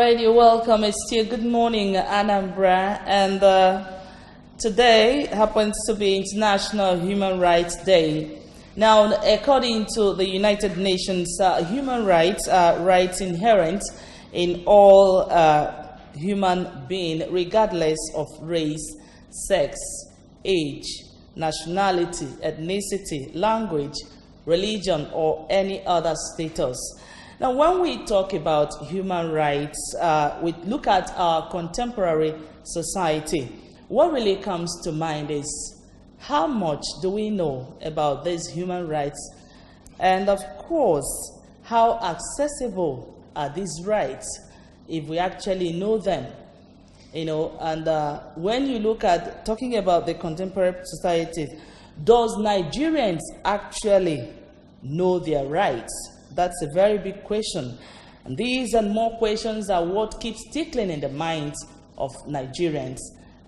right, you're welcome. It's still good morning, Anambra, and today happens to be International Human Rights Day. Now, according to the United Nations, human rights are rights inherent in all human beings, regardless of race, sex, age, nationality, ethnicity, language, religion, or any other status. Now, when we talk about human rights, we look at our contemporary society. What really comes to mind is how much do we know about these human rights? And of course, how accessible are these rights if we actually know them? You know, and when you look at talking about the contemporary society, does Nigerians actually know their rights? That's a very big question. And these and more questions are what keeps tickling in the minds of Nigerians.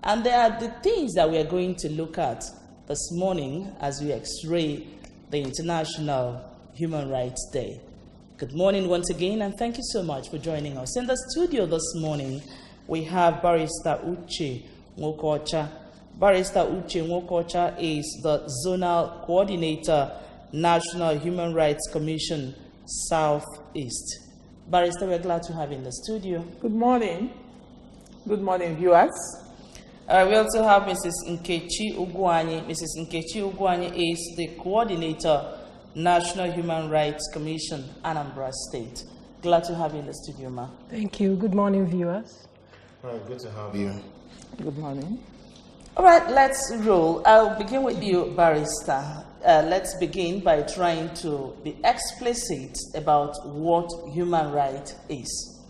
And they are the things that we are going to look at this morning as we x-ray the International Human Rights Day. Good morning once again, and thank you so much for joining us. In the studio this morning, we have Barrister Uche Nwokocha. Barrister Uche Nwokocha is the Zonal Coordinator, National Human Rights Commission, Southeast. Barrister, we're glad to have you in the studio. Good morning. Good morning, viewers. We also have Mrs. Nkechi Ugwanyi. Mrs. Nkechi Ugwanyi is the Coordinator, National Human Rights Commission, Anambra State. Glad to have you in the studio, ma. Thank you. Good morning, viewers. All right, good to have you. Good morning. All right, let's roll. I'll begin with you, Barrister. Let's begin by trying to be explicit about what human right is.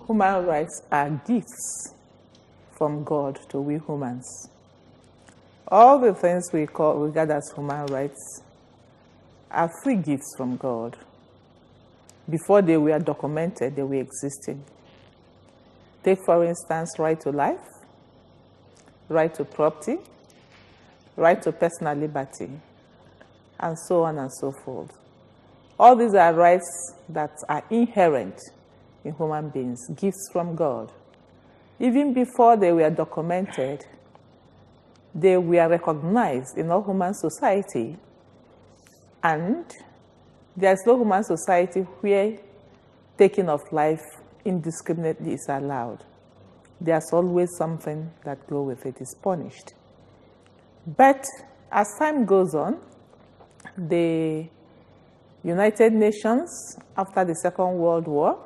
Human rights are gifts from God to we humans. All the things we regard as human rights are free gifts from God. Before they were documented, they were existing. Take, for instance, right to life, right to property, right to personal liberty, and so on and so forth. All these are rights that are inherent in human beings, gifts from God. Even before they were documented, they were recognized in all human society, and there is no human society where taking of life indiscriminately is allowed. There's always something that goes with it is punished. But as time goes on, the United Nations, after the Second World War,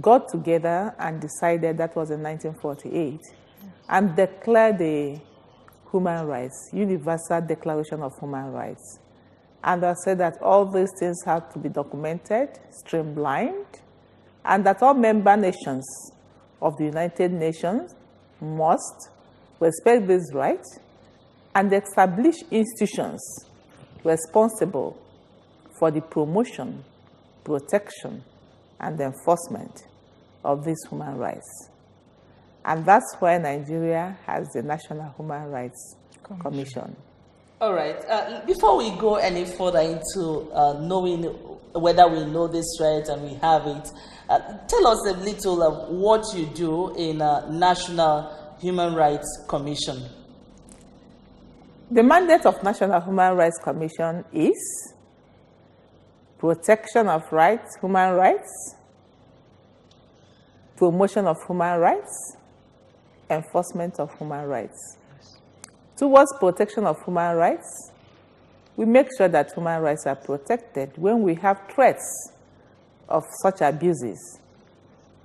got together and decided, that was in 1948, and declared the human rights, Universal Declaration of Human Rights. And they said that all these things have to be documented, streamlined, and that all member nations of the United Nations must respect these rights and establish institutions responsible for the promotion, protection, and enforcement of these human rights. And that's why Nigeria has the National Human Rights Commission. All right. Before we go any further into knowing whether we know this right and we have it, tell us a little of what you do in National Human Rights Commission. The mandate of National Human Rights Commission is protection of rights, human rights, promotion of human rights, enforcement of human rights. Towards protection of human rights, we make sure that human rights are protected when we have threats of such abuses.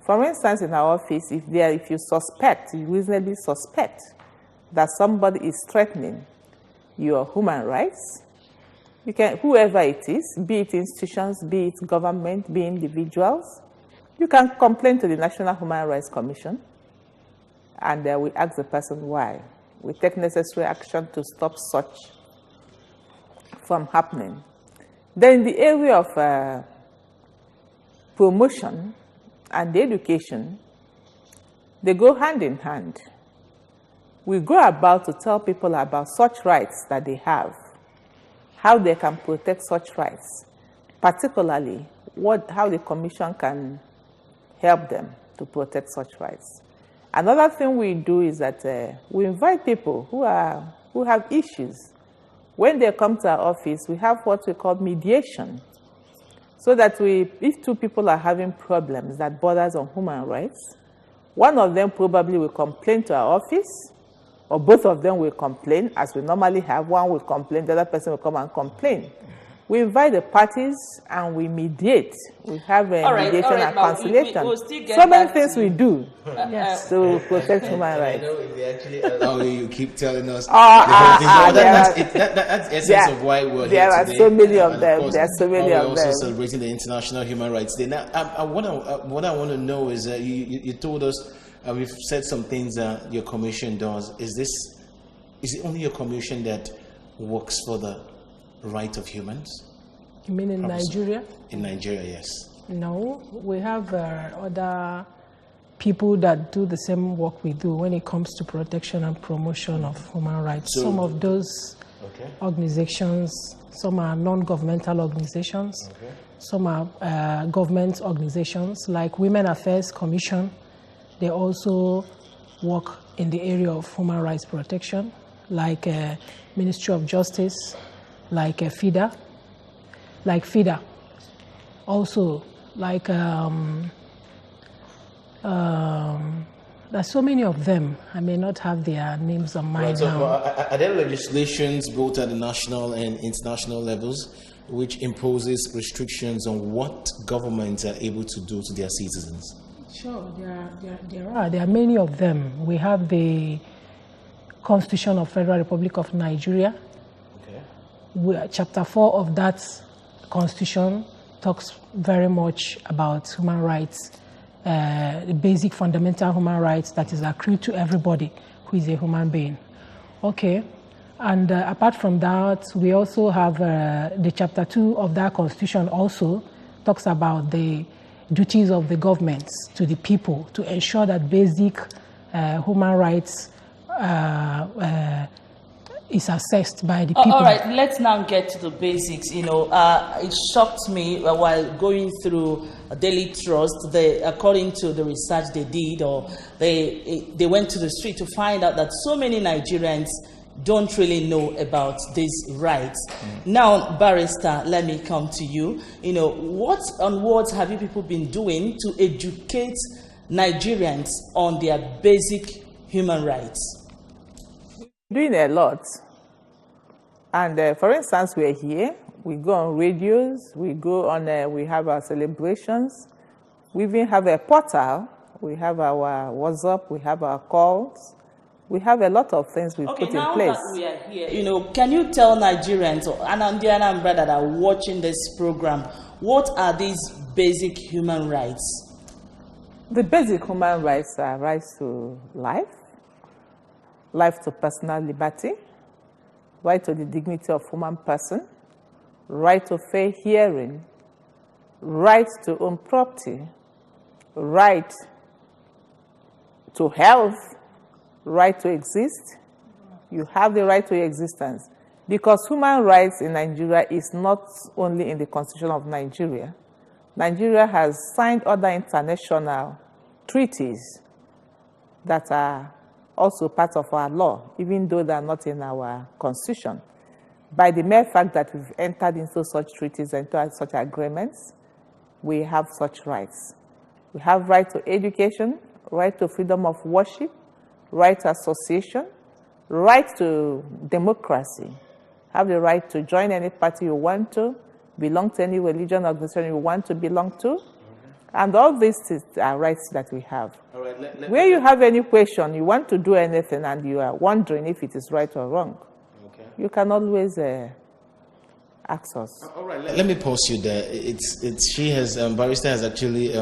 For instance, in our office, if you suspect, you reasonably suspect that somebody is threatening your human rights, you can, whoever it is, be it institutions, be it government, be individuals, you can complain to the National Human Rights Commission, and we ask the person why. We take necessary action to stop such from happening. Then in the area of promotion and education, they go hand in hand. We go about to tell people about such rights that they have, how they can protect such rights, particularly how the Commission can help them to protect such rights. Another thing we do is that we invite people who have issues. When they come to our office, we have what we call mediation, so that if two people are having problems that borders on human rights, one of them probably will complain to our office, or both of them will complain, as we normally have. One will complain, the other person will come and complain. We invite the parties and we mediate. We have a mediation and conciliation. We'll so many things we do to protect human rights. I know actually, you keep telling us. That's the essence of why we're here today. There are so many of them. There are so many of them. We're also celebrating the International Human Rights Day. Now, what I want to know is you told us, we've said some things that your commission does. Is it only your commission that works for the right of humans? You mean in Nigeria? In Nigeria, yes. No, we have other people that do the same work we do when it comes to protection and promotion of human rights. So, some of those organizations, some are non-governmental organizations, some are government organizations like Women Affairs Commission. They also work in the area of human rights protection, like Ministry of Justice, like FIDA, also like there's so many of them. I may not have their names on mind now. Are there legislations both at the national and international levels which imposes restrictions on what governments are able to do to their citizens? Sure, there are many of them. We have the Constitution of Federal Republic of Nigeria. Chapter 4 of that constitution talks very much about human rights, the basic fundamental human rights that is accrued to everybody who is a human being. Okay, and apart from that, we also have the chapter 2 of that constitution also talks about the duties of the governments to the people to ensure that basic human rights is assessed by the people. All right, let's now get to the basics. It shocked me while going through Daily Trust. According to the research they did, or they went to the street to find out that so many Nigerians don't really know about these rights. Now, Barrister, let me come to you. What have you people been doing to educate Nigerians on their basic human rights? Doing a lot. And for instance, we're here, we go on radios, we go on, we have our celebrations, we even have a portal, we have our WhatsApp, we have our calls, we have a lot of things we put in place. Now that we are here, can you tell Nigerians or Anambra that are watching this program, what are these basic human rights? The basic human rights are rights to life, life to personal liberty, right to the dignity of human person, right to fair hearing, right to own property, right to health, right to exist. You have the right to existence. Because human rights in Nigeria is not only in the Constitution of Nigeria. Nigeria has signed other international treaties that are also part of our law, even though they are not in our Constitution. By the mere fact that we've entered into such treaties and into such agreements, we have such rights. We have right to education, right to freedom of worship, right to association, right to democracy, have the right to join any party you want to, belong to any religion or organization you want to belong to, and all these are rights that we have. All right, Where you have any question, you want to do anything and you are wondering if it is right or wrong, you can always ask us. All right, let me pause you there. Barrister has actually,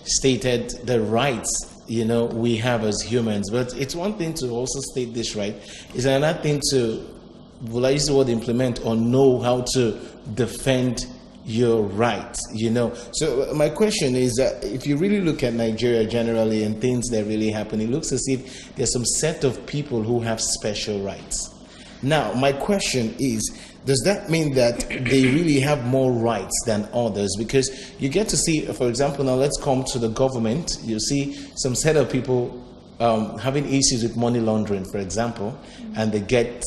stated the rights, we have as humans. But it's one thing to also state this right. It's another thing to, will I use the word implement or know how to defend your rights, So my question is that if you really look at Nigeria generally and things that really happen, it looks as if there's some set of people who have special rights. Now, my question is, does that mean that they really have more rights than others? Because you get to see, for example, now let's come to the government. You see some set of people having issues with money laundering, for example, and they get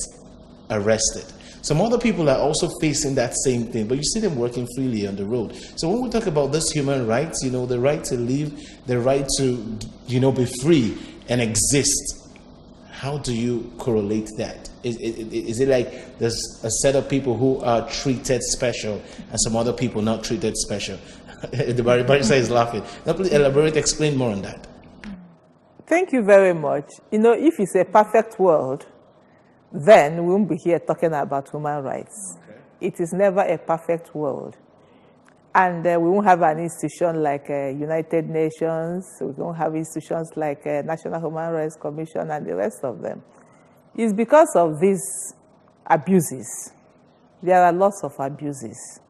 arrested. Some other people are also facing that same thing, but you see them working freely on the road. So when we talk about this human rights, the right to live, the right to, be free and exist, how do you correlate that? Is it like there's a set of people who are treated special and some other people not treated special? The barrister is laughing. Now please elaborate, explain more on that. Thank you very much. If it's a perfect world, then we won't be here talking about human rights. Okay. It is never a perfect world. And we won't have an institution like United Nations, we won't have institutions like National Human Rights Commission and the rest of them. It's because of these abuses. There are lots of abuses.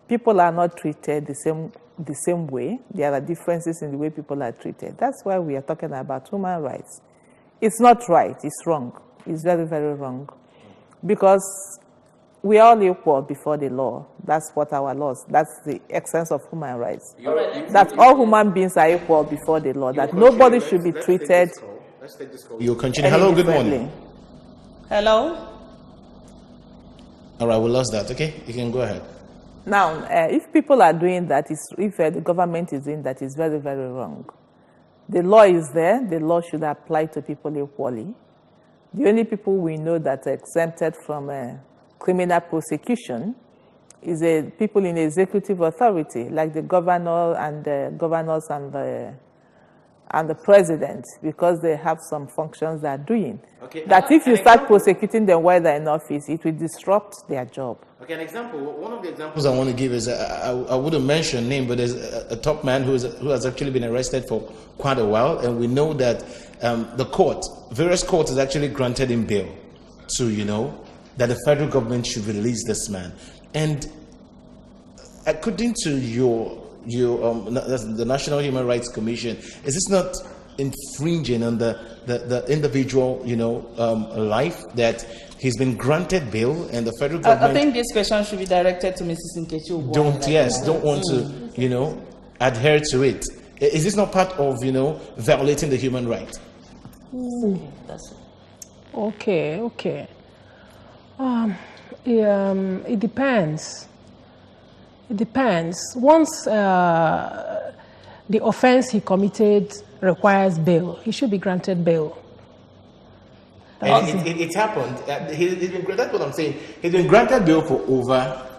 People are not treated the same way. There are differences in the way people are treated. That's why we are talking about human rights. It's not right, it's wrong. It's very, very wrong. Because we are all equal before the law. That's what our laws, that's the essence of human rights. That all human beings are equal before the law, that nobody should be treated. Let's take this call. You continue. Hello, good morning. Hello? All right, we lost that. Okay, you can go ahead. Now, if people are doing that, if the government is doing that, it's very, very wrong. The law is there. The law should apply to people equally. The only people we know that are exempted from criminal prosecution is people in executive authority, like the governor and the governors and the president, because they have some functions they are doing. Okay. That if you start prosecuting them while they're in office, it will disrupt their job. Okay, an example. One of the examples I want to give is I wouldn't mention name, but there's a top man who has actually been arrested for quite a while, and we know that various courts has actually granted him bail, so that the federal government should release this man. And according to the National Human Rights Commission, is this not infringing on the individual, life that he's been granted bail and the federal government? I think this question should be directed to Mrs. Nkechi. Don't want to, adhere to it. Is this not part of, violating the human right? Okay. It depends. It depends. Once the offense he committed requires bail, he should be granted bail. And it happened. That's what I'm saying. He's been granted bail for over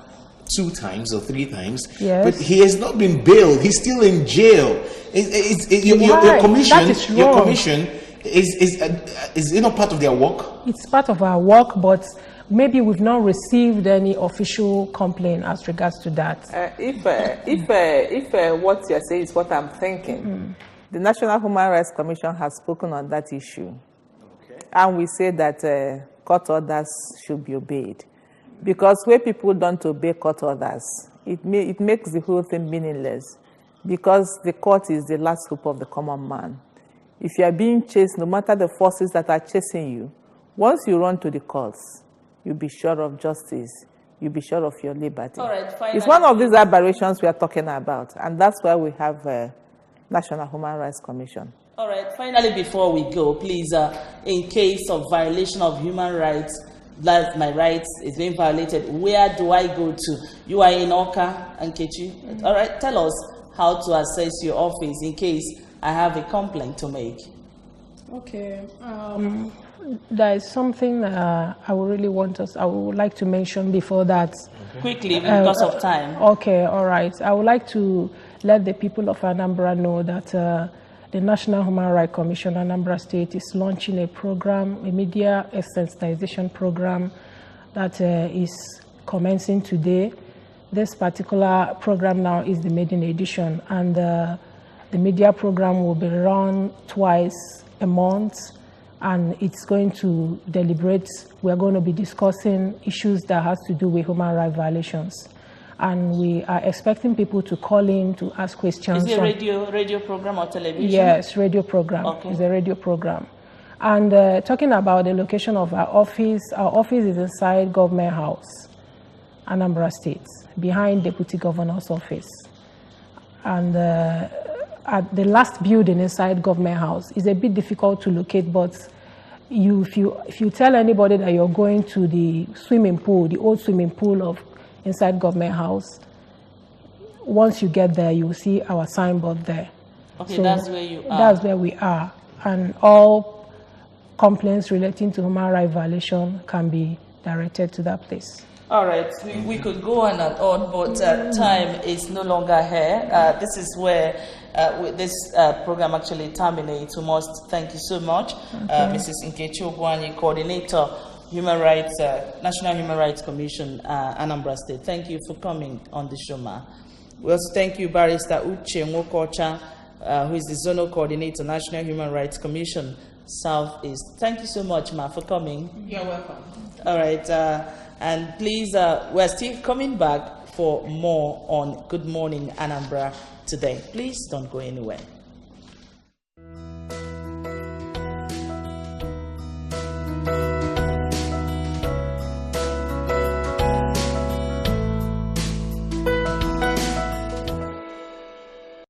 2 times or 3 times, yes. But he has not been bailed. He's still in jail. Your commission is it not part of their work? It's part of our work, but maybe we've not received any official complaint as regards to that. If what you're saying is what I'm thinking, the National Human Rights Commission has spoken on that issue. Okay. And we say that court orders should be obeyed. Because where people don't obey court orders, it makes the whole thing meaningless. Because the court is the last hope of the common man. If you are being chased, no matter the forces that are chasing you, once you run to the courts, you'll be sure of justice. You'll be sure of your liberty. All right, finally, it's one of these aberrations we are talking about. And that's why we have National Human Rights Commission. All right, finally, before we go, please, in case of violation of human rights, that my rights is being violated, where do I go to? You are in Oka and Nkechi. All right, tell us how to access your office in case I have a complaint to make. Okay. There is something I would like to mention before that. Okay. Quickly, because of time. Okay, all right. I would like to let the people of Anambra know that the National Human Rights Commission, Anambra State, is launching a program, a media sensitization program that is commencing today. This particular program now is the maiden edition, and the media program will be run twice a month, and it's going to deliberate. We're going to be discussing issues that has to do with human rights violations. And we are expecting people to call in to ask questions. Is it a radio program or television? Yes, radio program. Okay. It's a radio program. And talking about the location of our office is inside Government House, Anambra State, behind Deputy Governor's office. And at the last building inside Government House is a bit difficult to locate, but if you tell anybody that you're going to the swimming pool, the old swimming pool of inside Government House, once you get there, you will see our signboard there. Okay, so that's where you are. That's where we are. And all complaints relating to human rights violation can be directed to that place. All right, we could go on and on, but time is no longer here. This is where this program actually terminates. We must thank you so much, Mrs. Nkechi Ogwani, Coordinator, Human Rights, National Human Rights Commission, Anambra State. Thank you for coming on the show, ma. We also thank you, Barrister Uche Nwokocha, who is the Zonal Coordinator, National Human Rights Commission, Southeast. Thank you so much, ma, for coming. You're welcome. All right, and please, we're still coming back for more on Good Morning Anambra today. Please don't go anywhere.